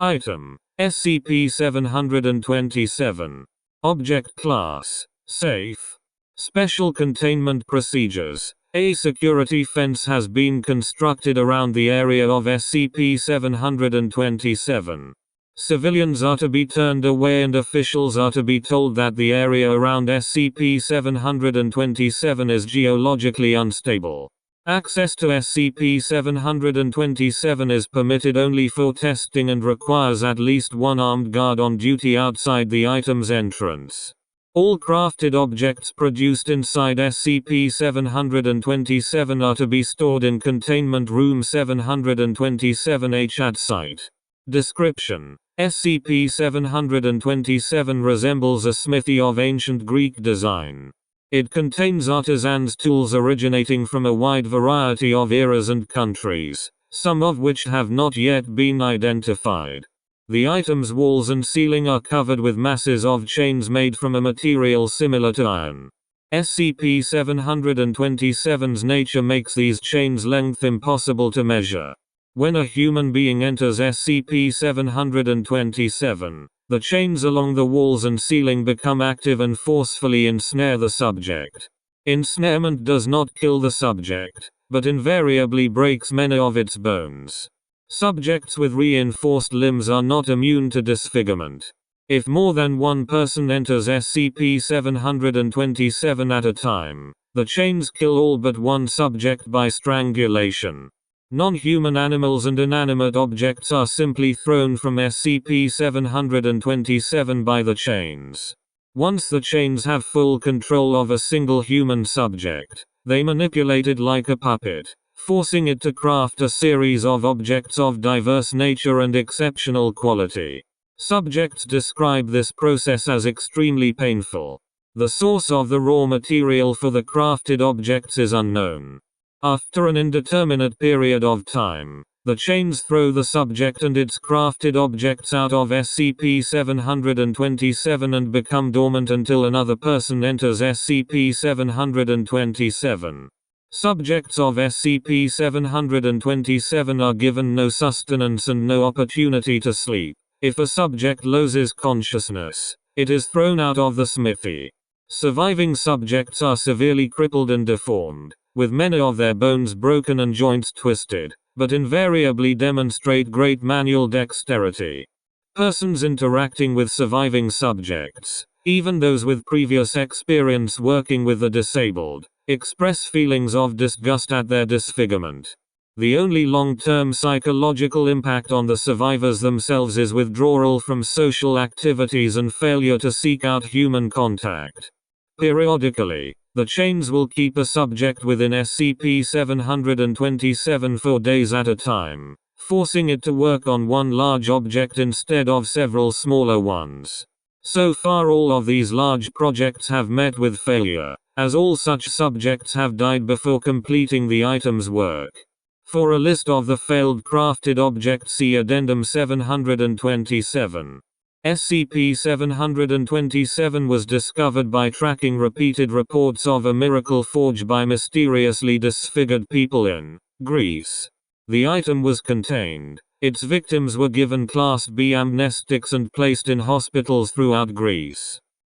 Item: SCP-727. Object Class: Safe. Special Containment Procedures: A security fence has been constructed around the area of SCP-727. Civilians are to be turned away and officials are to be told that the area around SCP-727 is geologically unstable. Access to SCP-727 is permitted only for testing and requires at least one armed guard on duty outside the item's entrance. All crafted objects produced inside SCP-727 are to be stored in Containment Room 727H at site. Description: SCP-727 resembles a smithy of ancient Greek design. It contains artisans' tools originating from a wide variety of eras and countries, some of which have not yet been identified. The item's walls and ceiling are covered with masses of chains made from a material similar to iron. SCP-727's nature makes these chains' length impossible to measure. When a human being enters SCP-727, the chains along the walls and ceiling become active and forcefully ensnare the subject. Ensnarement does not kill the subject, but invariably breaks many of its bones. Subjects with reinforced limbs are not immune to disfigurement. If more than one person enters SCP-727 at a time, the chains kill all but one subject by strangulation. Non-human animals and inanimate objects are simply thrown from SCP-727 by the chains. Once the chains have full control of a single human subject, they manipulate it like a puppet, forcing it to craft a series of objects of diverse nature and exceptional quality. Subjects describe this process as extremely painful. The source of the raw material for the crafted objects is unknown. After an indeterminate period of time, the chains throw the subject and its crafted objects out of SCP-727 and become dormant until another person enters SCP-727. Subjects of SCP-727 are given no sustenance and no opportunity to sleep. If a subject loses consciousness, it is thrown out of the smithy. Surviving subjects are severely crippled and deformed, with many of their bones broken and joints twisted, but invariably demonstrate great manual dexterity. Persons interacting with surviving subjects, even those with previous experience working with the disabled, express feelings of disgust at their disfigurement. The only long-term psychological impact on the survivors themselves is withdrawal from social activities and failure to seek out human contact. Periodically, the chains will keep a subject within SCP-727 for days at a time, forcing it to work on one large object instead of several smaller ones. So far all of these large projects have met with failure, as all such subjects have died before completing the item's work. For a list of the failed crafted objects, see Addendum 727. SCP-727 was discovered by tracking repeated reports of a miracle forge by mysteriously disfigured people in Greece. The item was contained. Its victims were given Class B amnestics and placed in hospitals throughout Greece.